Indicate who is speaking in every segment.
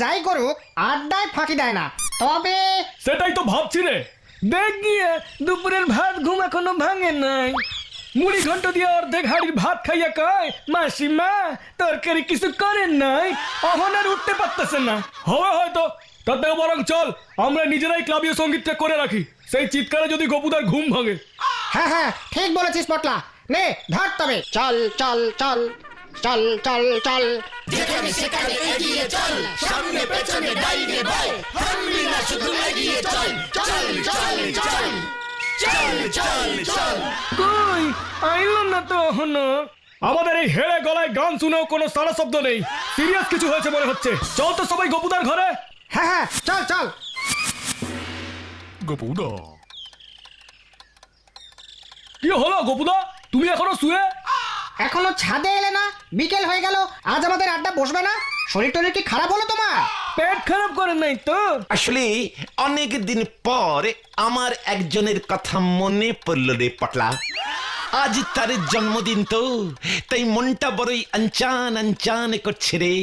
Speaker 1: যাই করুক আড্ডায় ফাঁকি দেয় না। তবে
Speaker 2: সেটাই তো ভাবছি রে। দেখ গিয়ে দুপুরের ভাত ঘুম এখনো ভাঙে নাই। মুড়ি ঘন্ট দিয়ে অর্ধেক হাড়ির ভাত খাইয়া কয় মাসিমা তরকারি কিছু করেন নাই, অহনার উঠতে পারতেছে না। হবে হয়তো, তার থেকে বরং চল আমরা নিজেরাই ক্লাবীয় সঙ্গীতটা করে রাখি, সেই চিৎকারে যদি গপুদার ঘুম ভাঙে।
Speaker 1: হ্যাঁ হ্যাঁ ঠিক বলেছিস পটলা, নে ধর তবে। চল চল চল চল চল চল
Speaker 3: যেখানে সেখানে এগিয়ে চল, সামনে পেছনে ডাইনে বাই, থামবি না শুধু এগিয়ে চল, চল চল চল চল চল চল।
Speaker 2: কই আইলো না তো এখনো। আমাদের এই হেড়ে গলায় গান শুনেও কোনো সারা শব্দ নেই। সিরিয়াস কিছু হয়েছে মনে হচ্ছে। চল তো সবাই গপুদার ঘরে।
Speaker 1: হ্যাঁ হ্যাঁ চল চল।
Speaker 2: গপুদা, কি হলো গপুদা, তুমি এখনো শুয়ে?
Speaker 1: এখনো ছাদে এলে না? বিকেল হয়ে গেল, আজ আমাদের আড্ডা বসবে না? শরীর টরীর কি খারাপ হলো তোমার?
Speaker 2: পেট খারাপ করেন নাই তো?
Speaker 4: আসলে অনেক দিন পর আমার একজনের কথা মনে পড়ল রে পটলা। আজ তার জন্মদিন তো, তাই মনটা বড়ই আনচান আনচান করছে রে।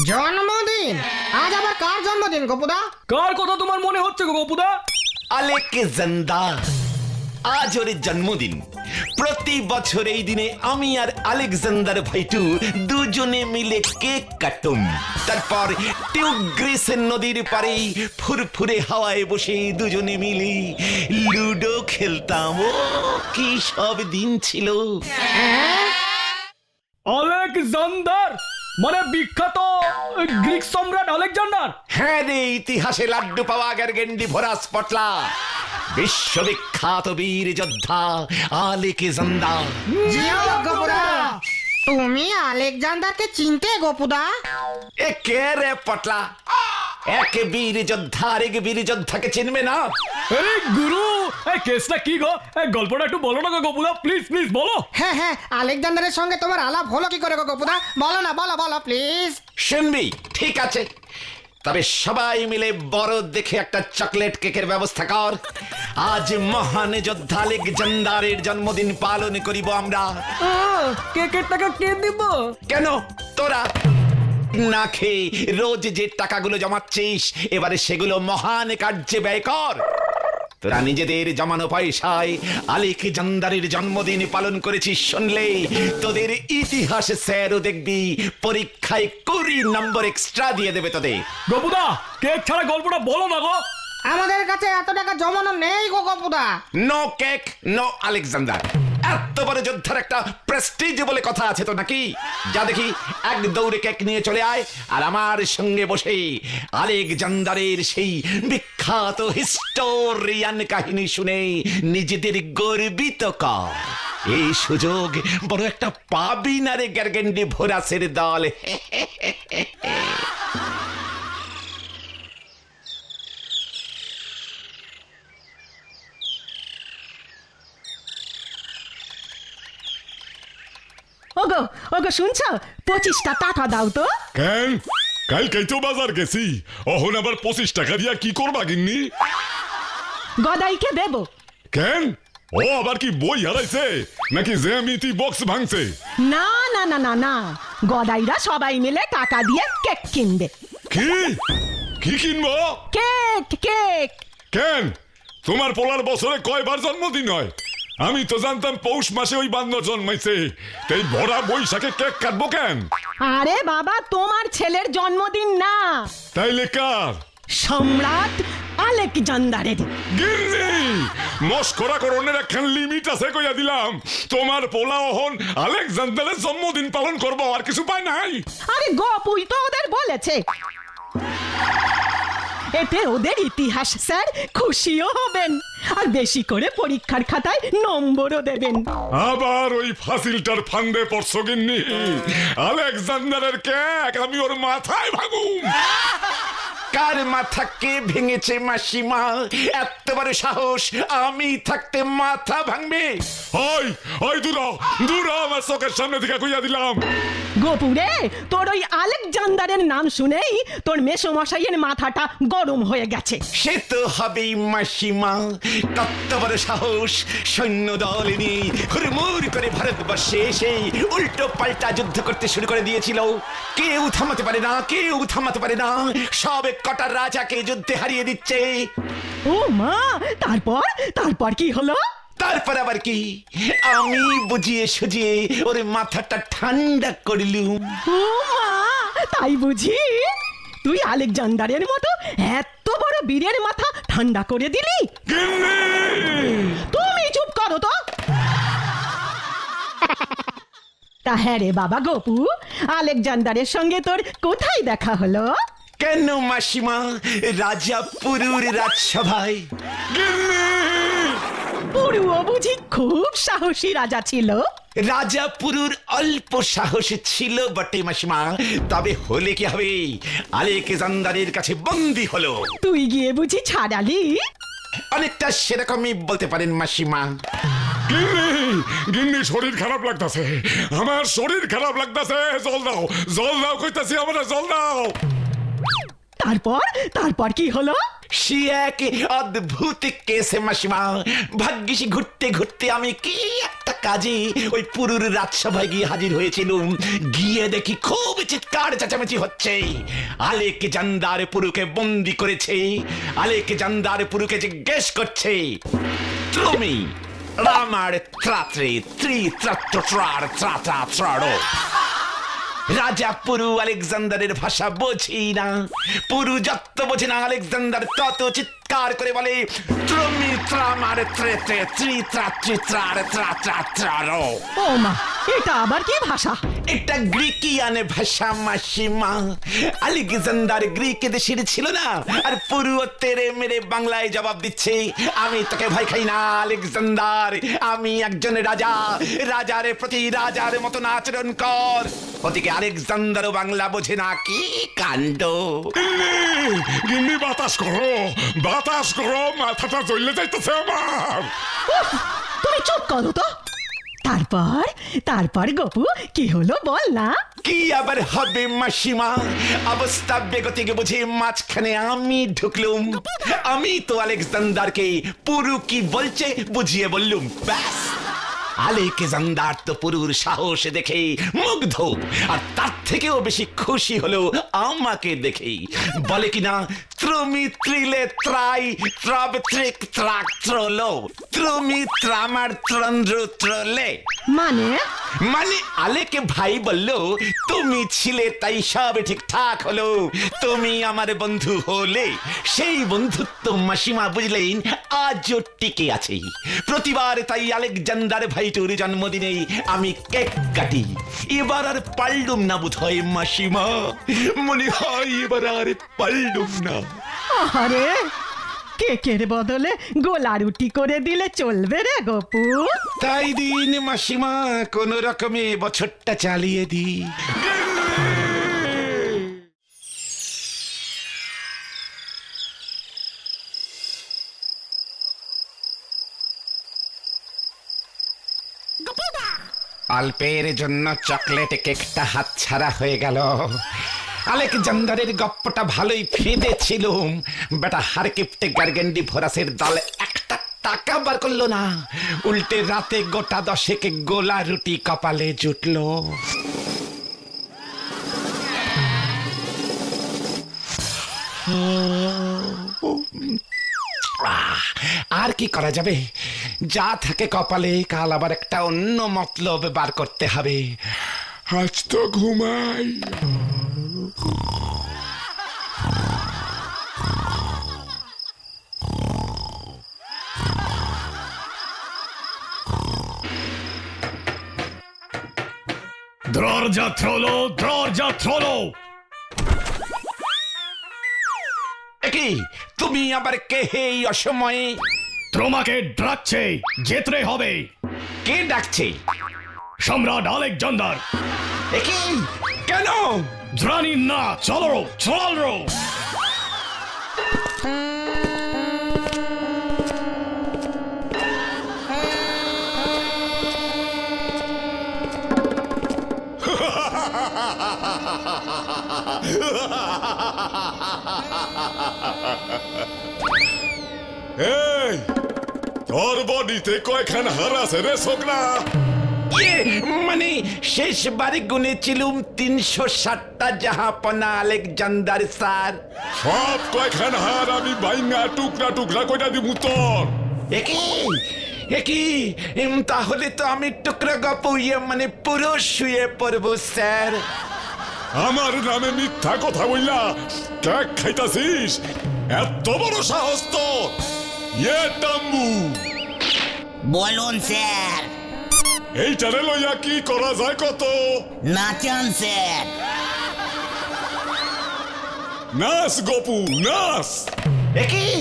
Speaker 1: জন্মদিন? আজ আবার কার জন্মদিন গপুদা?
Speaker 2: কার কথা তোমার মনে হচ্ছে গো গপুদা?
Speaker 4: আলেকজান্ডার, আজ ওর জন্মদিন। প্রতি বছর এই দিনে আমি আর আলেকজান্ডার ভাইটু দুজনে মিলে কেক কাটুম, তারপর টিউগ্রিসের নদীর পারে ফুরফুরে হাওয়ায় বসে দুজনে মিলে লুডো খেলতাম। ও কি সব দিন ছিল।
Speaker 2: আলেকজান্ডার মানে বিখ্যাত গ্রিক সম্রাট আলেকজান্ডার?
Speaker 4: হ্যাঁ রে, ইতিহাসে লাড্ডু পাওয়া গার্গেন্ডি ভরাস পটলা, বিশ্ববিখ্যাত বীর যোদ্ধা আলেকজান্ডার।
Speaker 1: জিও গপুদা, তুমি আলেকজান্ডারকে চিনতে গপুদা?
Speaker 4: এ কে রে পটলা? এক বীর যোদ্ধা আরেক বীর যোদ্ধাকে চিনবে না?
Speaker 2: আরে গুরু, এই কেসটা কি গো? এই গল্পটা একটু বলো না গো গপুদা, প্লিজ প্লিজ বলো।
Speaker 1: হ্যাঁ হ্যাঁ, আলেকজান্ডারের সঙ্গে তোমার আলাপ হলো কি করে গো গপুদা? বলো না, বলো বলো প্লিজ।
Speaker 4: শুনবি? ঠিক আছে, তবে সবাই মিলে বড় দেখে একটা চকলেট কেকের ব্যবস্থা কর। আজ মহান যোদ্ধা আলেকজান্ডারের জন্মদিন পালন করিব আমরা।
Speaker 2: কেকের টাকা কে দিব?
Speaker 4: কেন তোরা না খেয়ে রোজ যে টাকাগুলো জমাচ্ছিস, এবারে সেগুলো মহান কার্যে ব্যয় কর। তোরা নিজেদের জমানো পয়সায় আলেকজান্ডারের জন্মদিন পালন করেছিস শুনলে তোদের ইতিহাস স্যারও দেখবি পরীক্ষায় 20 নম্বর এক্সট্রা দিয়ে দেবে তোদের।
Speaker 2: গপুদা, কেক ছাড়া গল্পটা বলো না গো।
Speaker 1: আমাদের কাছে এত টাকা জমানো নেই গো গপুদা।
Speaker 4: No cake, no Alexander. এত বড় যোদ্ধার একটা প্রেস্টিজ বলে কথা আছে তো নাকি? যা দেখি এক দৌড়ে কেক নিয়ে চলে আয় আর আমার সঙ্গে বসে আলেকজান্ডারের সেই বিখ্যাত হিস্টোরিয়ান কাহিনী শুনে নিজেদের গর্বিত কর। এই সুযোগ বড় একটা পাবি না রে গার্গেন্ডি ভোরাসের দল।
Speaker 5: ওগো ওগো শুনছো, 25টা টাকা দাও তো।
Speaker 6: কেন? কালকেই তো বাজার গেছি, অহন আবার 25 টাকা দিয়া কি করবা গিন্নি?
Speaker 5: গদাইকে দেব।
Speaker 6: কেন? ও আবার কি বই হারাইছে নাকি জ্যামিতি বক্স ভাঙছে?
Speaker 5: না না না না না, গদাইরা সবাই মিলে টাকা দিয়ে কেক কিনবে।
Speaker 6: কি কি কিনবো?
Speaker 5: Cake cake.
Speaker 6: কেন? তোমার পোলার বছরে কয়বার জন্মদিন হয়? আমি তো জানতাম পৌষ মাসে ওই বান্দর জন্মাইছে, তাই ভরা বৈশাখে কেক কাটবো কেন?
Speaker 5: আরে বাবা, তোমার ছেলের জন্মদিন না,
Speaker 6: তাইলে কার?
Speaker 5: সম্রাট আলেকজান্ডারের।
Speaker 6: গিন্নি, মস্করা করণের একখান লিমিট আছে কইয়া দিলাম। তোমার পোলা অহন আলেকজান্ডারের জন্মদিন পালন করবো, আর কিছু পায় নাই।
Speaker 5: আরে গপুই তো ওদের বলেছে, এতে ওদের ইতিহাস স্যার খুশিও হবেন আর বেশি করে পরীক্ষার খাতায় নম্বরও দেবেন।
Speaker 6: আবার ওই ফাসিলটার ফান্দে পড়ছো গিন্নি। আলেকজান্ডারের কেক আমি ওর মাথায় ভাগুম।
Speaker 4: কার আমার মাথা কে ভেঙেছে মাসিমা? এত বড় সাহস, আমি থাকতে মাথা ভাঙবে?
Speaker 6: ওই ওই দূরা দূরা আমার চোখের সামনে থেকে কইয়া দিলাম।
Speaker 5: গোপুরে, তোর ওই আলেকজান্ডারের নাম শুনেই তোর মেসোমশাইয়ের মাথাটা গরম হয়ে গেছে।
Speaker 4: সে তো হবেই মাসিমা। কত বড় সাহস, সৈন্য দল নিয়ে হুড়মুড় করে ভারতবর্ষে এসে উল্টো পাল্টা যুদ্ধ করতে শুরু করে দিয়েছিল। কেউ থামাতে পারে না, কেউ থামাতে পারে না। সব কটা রাজাকে যুদ্ধে হারিয়ে দিচ্ছে।
Speaker 5: ও মা, তারপর তারপর কি হলো?
Speaker 4: তারপর আবার কি, আমি বুঝিয়ে সুজিয়ে ওর মাথাটা ঠান্ডা করলুম।
Speaker 5: ও মা, তাই বুঝি? তুই আলেকজান্ডারের মতো এত বড় বীরের মাথা ঠান্ডা করে দিলি? তুমি চুপ করো তো। তা হ্যাঁ রে বাবা গপু, আলেকজান্ডারের সঙ্গে তোর কোথায় দেখা হলো?
Speaker 4: কেন মাসিমা, রাজা পুরুর রাজসভায়।
Speaker 5: পুরুও বুঝি খুব সাহসী রাজা ছিল?
Speaker 4: রাজা পুরুর অল্প সাহস ছিল বটে মাসিমা, তবে হলে কি হবে, আলেকজান্ডারের কাছে বন্দী হলো।
Speaker 5: তুই গিয়ে বুঝি ছাড়ালি?
Speaker 4: অনেকটা সেরকমই বলতে পারেন মাসিমা।
Speaker 6: গিন্নি গিন্নি, শরীর খারাপ লাগতাছে, আমার শরীর খারাপ লাগতাছে। জল দাও কইতাছি, আমরা জল দাও।
Speaker 5: তারপর তারপর কি হলো?
Speaker 4: সে এক অদ্ভুত কেসে মাসিমা। ভাগ্যিস ঘুরতে ঘুরতে আমি কি একটা কাজে ওই পুরুর রাজসভায় গিয়ে হাজির হয়েছিলাম। গিয়ে দেখি খুব চিৎকার চেঁচামেচি হচ্ছে। আলেকজান্ডার পুরুকে বন্দি করেছে। আলেকজান্ডার পুরুকে জিজ্ঞেস করছে, তুমি আমার ত্রাত্রে ত্রাত্র রাজা পুরু আলেকজান্ডারের ভাষা বোঝি না। পুরু যত বোঝে না, আলেকজান্ডার তত চিৎকার করে বলে, তুমি ত্রামার ত্রেতে ত্রিত্রাত্রিত্রার।
Speaker 5: ও মা, এটা আবার কি ভাষা?
Speaker 4: এটা গ্রিকিয়ান ভাষা মাসিমা। আলেকজান্ডার গ্রিক দেশের ছিল না, আর পুরু তেরে মেরে বাংলায় জবাব দিচ্ছে, আমি তোকে ভয় খাই না আলেকজান্ডার, আমি একজন রাজা, রাজার প্রতি রাজার মতন আচরণ কর। ওদিকে আলেকজান্ডারও বাংলা বোঝে না। কি কাণ্ড!
Speaker 6: গিন্নি, বাতাস করো, মাথাটা জ্বলে যাইতেছে আমার।
Speaker 5: উফ, তুমি চুপ করো তো। তারপর গপু কি হলো বল না?
Speaker 4: কি আবার হবে মাসিমা, অবস্থা বেগতিকে বুঝে মাঝখানে আমি ঢুকলুম। আমি তো আলেকজান্ডারকে পুরু কি বলছে বুঝিয়ে বললুম, ব্যাস। আলেকজান্ডার তো পুরুর সাহস দেখে মুগ্ধ, আর তার থেকেও বেশি খুশি হলো আমাকে দেখেই। বলে কিনা, তুমি ত্রিলে ত্রাই ত্রব ত্রিক ত্রাক ত্রলো, তুমি ত্রামার ত্রন্দ্র ত্রলে। মানে আলেকে ভাই বলল, তুমি ছিলে তাই সব ঠিকঠাক হলো, তুমি আমার বন্ধু হলে। সেই বন্ধুত্ব মাসিমা বুঝলেন আজও টিকে আছে। প্রতিবার তাই আলেকজান্ডার ভাইটুর জন্মদিনে আমি কেক কাটি। এবার আর পারলুম না বোধ হয় মাসিমা, মনে হয় এবার আর পারলুম না।
Speaker 5: আরে, কেকের বদলে গোলা রুটি করে দিলে চলবে রে গপু?
Speaker 4: তাই দিন মাসিমা, কোন রকমে বছরটা চালিয়ে দি। অল্পের জন্য চকলেট কেকটা হাতছাড়া হয়ে গেল। আলেকজান্ডারের গপ্পটা ভালোই ফেঁদেছিলুম। বেটা হারকিপ্টে গার্গেন্ডি ভোরাসের দল একটা টাকা বার করলো না, উল্টে রাতে গোটা 10 গোলা রুটি কপালে জুটলো। আর কি করা যাবে, যা থাকে কপালে, কাল আবার একটা অন্য মতলব বার করতে হবে।
Speaker 6: আজ তো ঘুমাই।
Speaker 2: দরজা থ্রলো।
Speaker 4: কি তুমি আবার কে হে এই অসময়ে?
Speaker 2: তোমাকে ডাকছে, যেতে হবে।
Speaker 4: কে ডাকছে?
Speaker 2: সম্রাট আলেকজান্ডার।
Speaker 4: কি? কেন?
Speaker 2: জানি না, চলো।
Speaker 6: এই তোর বডিতে কয়খান হার আছে রে ছোকরা?
Speaker 4: ইয়ে, মানে শেষবারে গুনেছিলুম 360টা জাহাপনা আলেকজান্ডার স্যার।
Speaker 6: সব কয়খান হার আমি বাইঙ্গা টুকরা টুকরা কইরা দিমু তোর।
Speaker 4: একই তাহলে তো আমি টুকরা গপ মানে পুরো শুয়ে পড়বো স্যার।
Speaker 6: আমার নামে মিথ্যা কথা বললা কেক খাইতাছিস? এত বড় সাহস তোর? ইয়ে টাম্বু,
Speaker 3: বলুন স্যার।
Speaker 6: এইটারে লইয়া কি করা যায় কত?
Speaker 3: নাচান স্যার।
Speaker 6: নাচ গপু নাচ।
Speaker 4: একই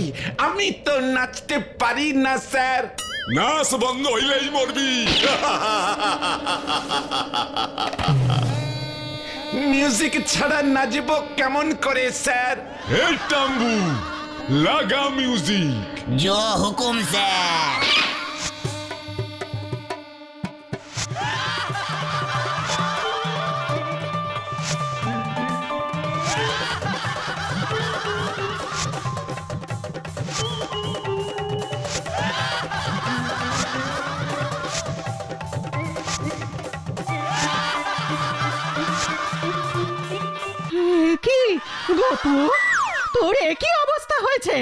Speaker 4: আমি তো নাচতে পারি না স্যার।
Speaker 6: নাচ বন্ধ হইলেই মরবি।
Speaker 4: মিউজিক ছাড়া নাচবো কেমন করে স্যার?
Speaker 6: এই টাম্বু, লাগা মিউজিক।
Speaker 3: জো হুকুম স্যার।
Speaker 5: কি গপু, তোর একই অবস্থা হয়েছে?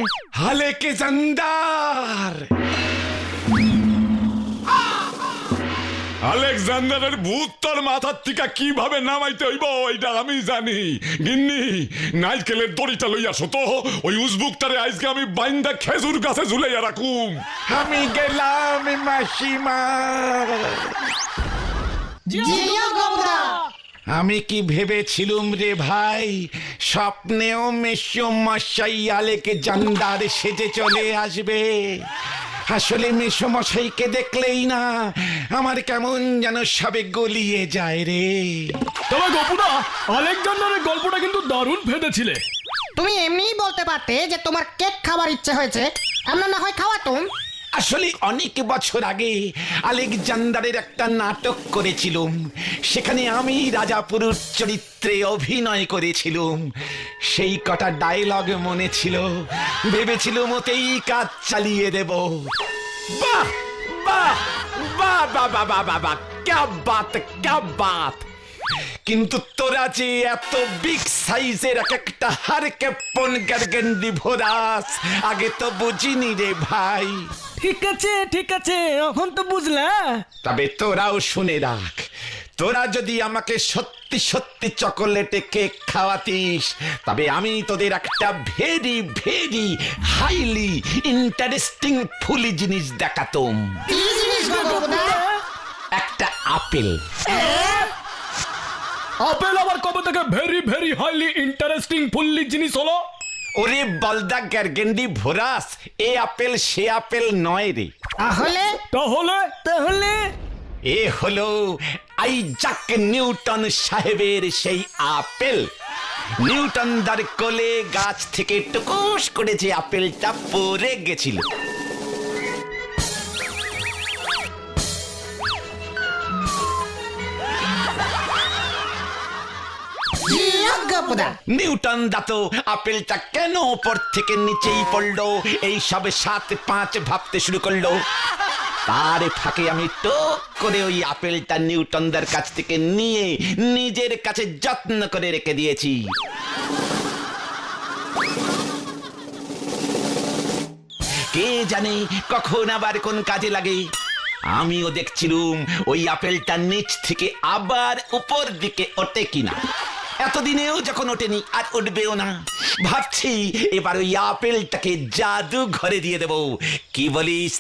Speaker 4: আলেকজান্ডার,
Speaker 6: আলেকজান্ডারের ভূত তোর মাথার থেকে কিভাবে নামাইতে হইব এটা আমি জানি। গিন্নি, নাইকেলের দড়িটা লইয়া তো ওই উজবুকটারে আজকে আমি বাইন্দা খেজুর গাছে ঝুলাইয়া রাখুম।
Speaker 4: আমি গেলাম মাসিমা। আমি কি ভেবেছিলুম রে ভাই, স্বপ্নেও মেশো মশাই আলেকজান্ডার সেজে চলে আসবে। আসলে মেশো মশাইকে দেখলেই না আমার কেমন যেন সবে গলিয়ে যায় রে।
Speaker 2: তবে গপুদা, আলেকজান্ডারের গল্পটা কিন্তু দারুণ ফেঁদেছিলে।
Speaker 1: তুমি এমনিই বলতে পারতে যে তোমার কেক খাবার ইচ্ছে হয়েছে, আমরা না হয় খাওয়াতুম।
Speaker 4: আসলে অনেক বছর আগে আলেকজান্ডারের একটা নাটক করেছিলুম, সেখানে আমি রাজাপুরুষ চরিত্রে অভিনয় করেছিলুম। সেই কটা ডায়লগ মনে ছিল, ভেবেছিলুম ওতেই কাজ চালিয়ে দেব। বাহ বাহ বাহ বাহ বাহ বাহ বাহ বাহ, ক্যা বাত ক্যা বাত। কিন্তু তোরা যে এত বিগ সাইজের এক একটা হার কেপন গার্গেন্ডি ভোরাস, আগে তো বুঝিনি রে ভাই।
Speaker 2: ঠিক আছে, এখন তো বুঝলা।
Speaker 4: তবে তোরাও শুনে রাখ, তোরা যদি আমাকে সত্যি সত্যি চকোলেটে কেক খাওয়াতিস, তবে আমি তোদের একটা ভেরি ভেরি হাইলি ইন্টারেস্টিং ফুলি জিনিস দেখাতুম।
Speaker 1: কি জিনিস গো গপুদা?
Speaker 4: একটা আপেল।
Speaker 2: আপেল আবার কবে থেকে very very highly interesting fully জিনিস হলো?
Speaker 4: ওরে বলদা গার্গেন্ডি ভোরাস, এ আপেল সে আপেল নয় রে।
Speaker 1: তাহলে
Speaker 2: তাহলে
Speaker 4: এ হলো আইজাক নিউটন সাহেবের সেই আপেল। নিউটন দার কোলে গাছ থেকে টুকুস করে যে আপেলটা পড়ে গেছিল,
Speaker 1: গপুদা,
Speaker 4: নিউটন দা তো আপেলটা কেন উপর থেকে নিচেই পড়লো এই সবে 7-5 ভাবতে শুরু করলো। তার ফাঁকে আমি টুক করে ওই আপেলটা নিউটনদের কাছ থেকে নিয়ে নিজের কাছে যত্ন করে রেখে দিয়েছি। কে জানে কখন আবার কোন কাজে লাগে। আমিও দেখছিলুম ওই আপেলটা নিচ থেকে আবার উপর দিকে ওঠে কিনা। এতদিনেও যখন ওঠেনি আর উঠবেও না, ভাবছি এবার ওই আপেলটাকে জাদু ঘরে দিয়ে দেবো। কি বলিস?